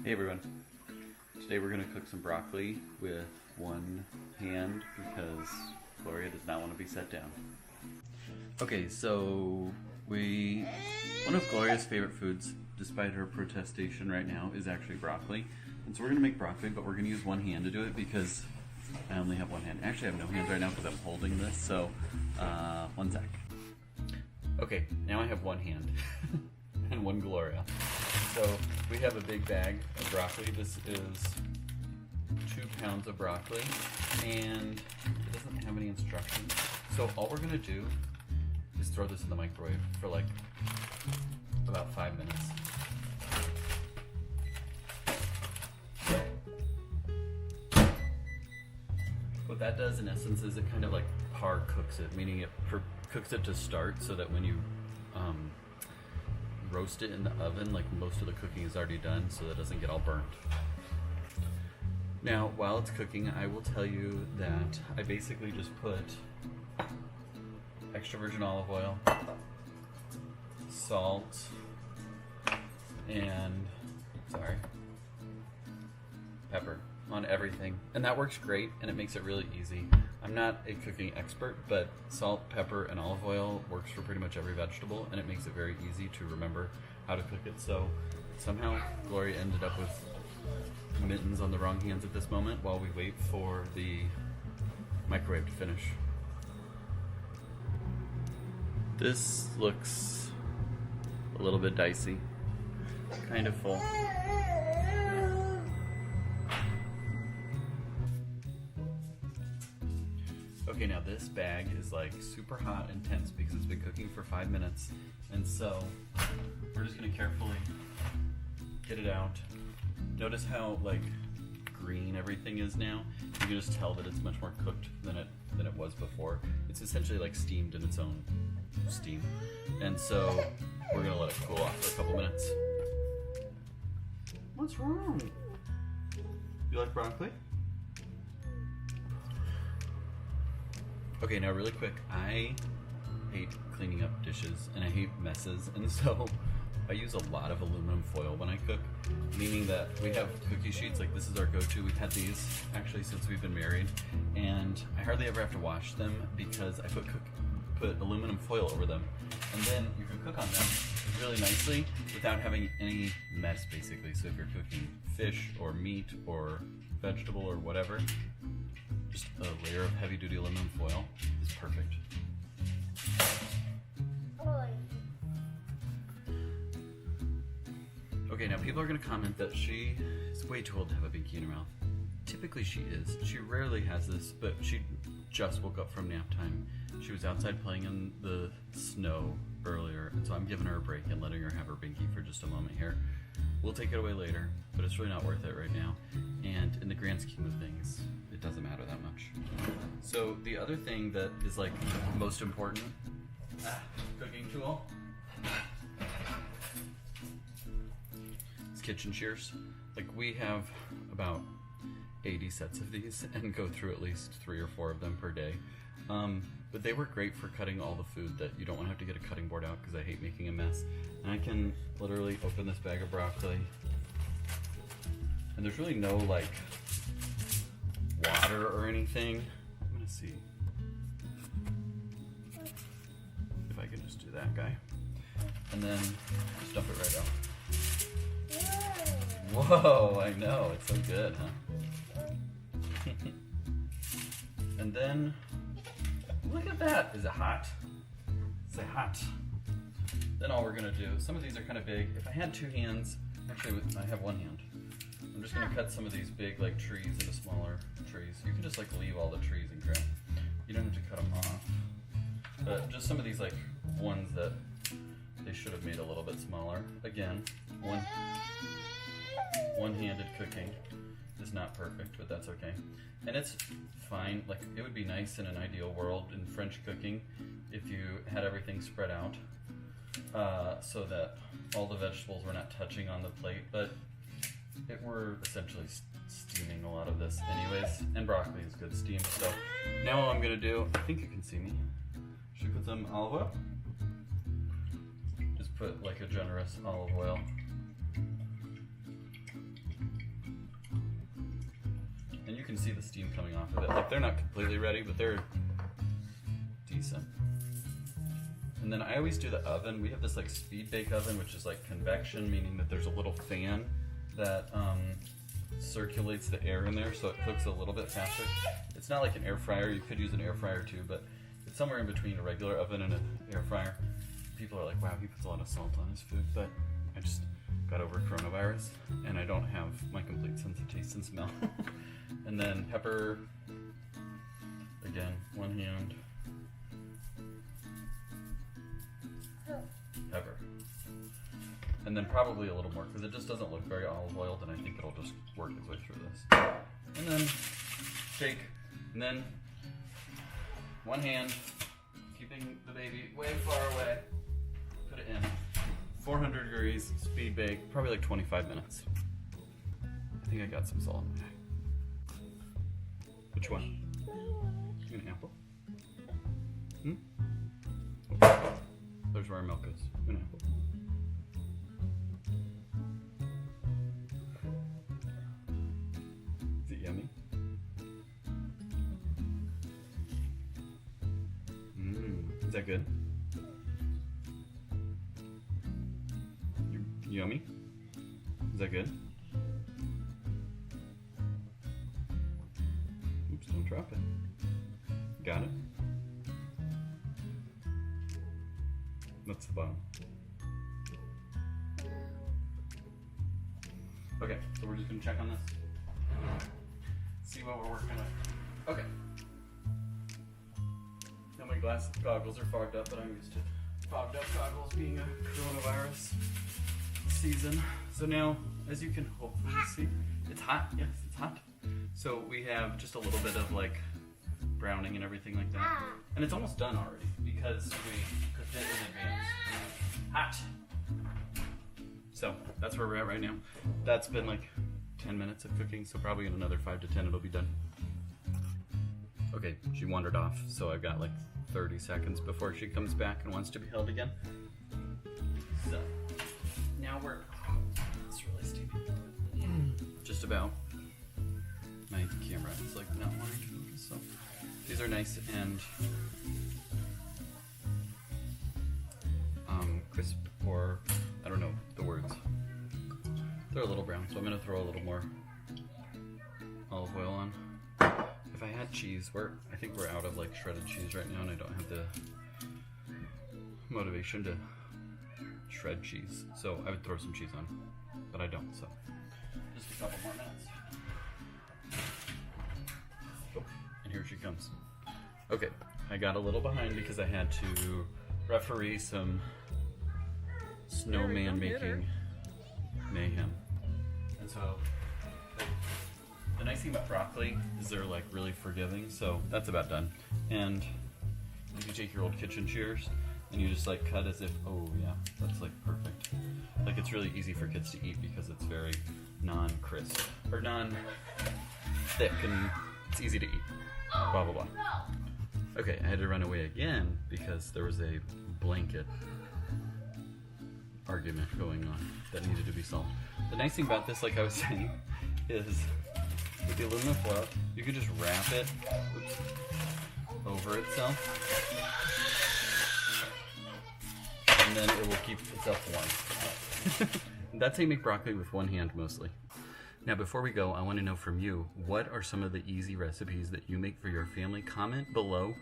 Hey everyone, today we're going to cook some broccoli with one hand because Gloria does not want to be set down. Okay, so one of Gloria's favorite foods, despite her protestation right now, is actually broccoli. And so we're going to make broccoli, but we're going to use one hand to do it because I only have one hand. Actually, I have no hands right now because I'm holding this, so one sec. Okay, now I have one hand and one Gloria. So we have a big bag of broccoli. This is 2 pounds of broccoli, and it doesn't have any instructions. So all we're gonna do is throw this in the microwave for like about 5 minutes. What that does in essence is it kind of like par cooks it, meaning it cooks it to start so that when you roast it in the oven, like most of the cooking is already done so that it doesn't get all burnt. Now, while it's cooking, I will tell you that I basically just put extra virgin olive oil, salt, and, pepper on everything. And that works great, and it makes it really easy. I'm not a cooking expert, but salt, pepper, and olive oil works for pretty much every vegetable, and it makes it very easy to remember how to cook it. So somehow Gloria ended up with mittens on the wrong hands at this moment while we wait for the microwave to finish. This looks a little bit dicey, kind of full. Okay, now this bag is like super hot and tense because it's been cooking for 5 minutes, and so we're just gonna carefully get it out. Notice how like green everything is now. You can just tell that it's much more cooked than it was before. It's essentially like steamed in its own steam, and so we're gonna let it cool off for a couple minutes. What's wrong? You like broccoli? Okay, now really quick, I hate cleaning up dishes and I hate messes, and so I use a lot of aluminum foil when I cook, meaning that we have cookie sheets, like this is our go-to. We've had these actually since we've been married, and I hardly ever have to wash them because I put aluminum foil over them, and then you can cook on them really nicely without having any mess, basically. So if you're cooking fish or meat or vegetable or whatever, just a layer of heavy-duty aluminum foil is perfect. Okay, now people are going to comment that she is way too old to have a binky in her mouth. Typically she is. She rarely has this, but she just woke up from nap time. She was outside playing in the snow earlier, and so I'm giving her a break and letting her have her binky for just a moment here. We'll take it away later, but it's really not worth it right now. And in the grand scheme of things, it doesn't matter that much. So the other thing that is like most important, cooking tool, is kitchen shears. Like we have about 80 sets of these and go through at least 3 or 4 of them per day. But they work great for cutting all the food that you don't want to have to get a cutting board out because I hate making a mess. And I can literally open this bag of broccoli, and there's really no like water or anything. I'm gonna see if I can just do that guy, and then just dump it right out. Whoa, I know, it's so good, huh? And then look at that. Is it hot? Say hot. Then all we're gonna do, some of these are kind of big. If I had 2 hands, actually I have 1 hand. I'm just gonna cut some of these big like trees into smaller trees. You can just like leave all the trees and crap. You don't have to cut them off. But just some of these like ones that they should have made a little bit smaller. Again, one-handed cooking is not perfect, but that's okay. And it's fine. Like it would be nice in an ideal world in French cooking if you had everything spread out so that all the vegetables were not touching on the plate, but we're essentially steaming a lot of this anyways, and broccoli is good steamed. So now what I'm gonna do, I think you can see me. Should we put some olive oil? Just put like a generous olive oil can see the steam coming off of it. Like they're not completely ready, but they're decent. And then I always do the oven. We have this like speed bake oven, which is like convection, meaning that there's a little fan that circulates the air in there, so it cooks a little bit faster. It's not like an air fryer. You could use an air fryer too, but it's somewhere in between a regular oven and an air fryer. People are like, wow, he puts a lot of salt on his food, but I just got over coronavirus and I don't have my complete sense of taste and smell. And then pepper, again, one hand. Pepper. And then probably a little more, because it just doesn't look very olive oiled, and I think it'll just work its way through this. And then shake, and then one hand, keeping the baby way far away, put it in 400 degrees, speed bake, probably like 25 minutes. I think I got some salt in there. Which one? An apple? Oh, there's where our milk is. An apple. Is it yummy? Is that good? Yummy? Is that good? Oops, don't drop it. Got it? That's the bottom. Okay, so we're just gonna check on this. See what we're working with. Okay. Now my goggles are fogged up, but I'm used to fogged up goggles being a coronavirus season. So now, as you can hopefully see, it's hot. Yes, it's hot. So we have just a little bit of like browning and everything like that. And it's almost done already because we cooked it in advance. Hot. So that's where we're at right now. That's been like 10 minutes of cooking, so probably in another 5 to 10 it'll be done. Okay, she wandered off, so I've got like 30 seconds before she comes back and wants to be held again. So now we're, it's really steamy. Just about. My camera is like not wanting to focus, so these are nice and crisp, or I don't know the words. They're a little brown, so I'm gonna throw a little more olive oil on. If I had cheese, I think we're out of like shredded cheese right now, and I don't have the motivation to shred cheese, so I would throw some cheese on, but I don't. So just a couple more minutes. Oh, and here she comes. Okay, I got a little behind because I had to referee some snowman making mayhem. And so the nice thing about broccoli is they're like really forgiving, so that's about done. And you can take your old kitchen shears and you just like cut as if, oh yeah, that's like perfect. Like it's really easy for kids to eat because it's very non-crisp or non-thick, and it's easy to eat. Blah blah blah. Okay, I had to run away again because there was a blanket argument going on that needed to be solved. The nice thing about this, like I was saying, is with the aluminum foil, you can just wrap it over itself, and then it will keep itself warm. That's how you make broccoli with one hand mostly. Now before we go, I want to know from you, what are some of the easy recipes that you make for your family? Comment below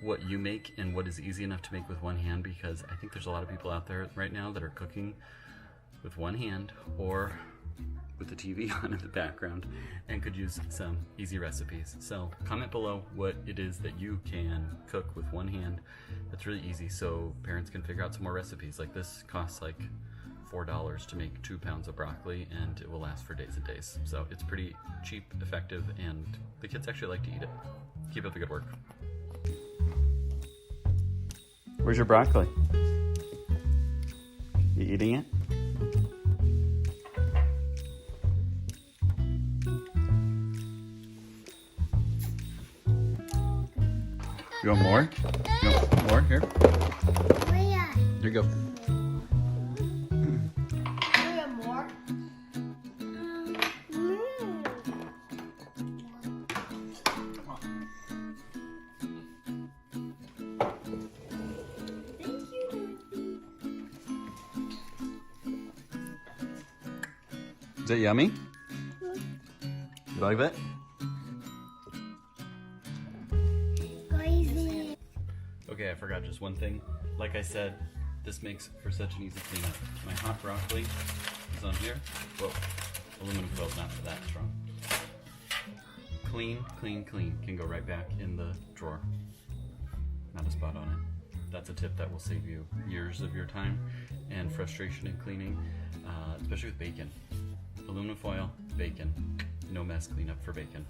what you make and what is easy enough to make with one hand, because I think there's a lot of people out there right now that are cooking with one hand or with the TV on in the background and could use some easy recipes. So comment below what it is that you can cook with one hand that's really easy, so parents can figure out some more recipes. Like this costs like $4 to make 2 pounds of broccoli, and it will last for days and days. So it's pretty cheap, effective, and the kids actually like to eat it. Keep up the good work. Where's your broccoli? You eating it? You want more? You want more? Here. Here you go. Is it yummy? You like it? Okay, I forgot just one thing. Like I said, this makes for such an easy cleanup. My hot broccoli is on here. Whoa, aluminum foil's not that strong. Clean, clean, clean. Can go right back in the drawer. Not a spot on it. That's a tip that will save you years of your time and frustration in cleaning, especially with bacon. Aluminum foil, bacon. No mess cleanup for bacon.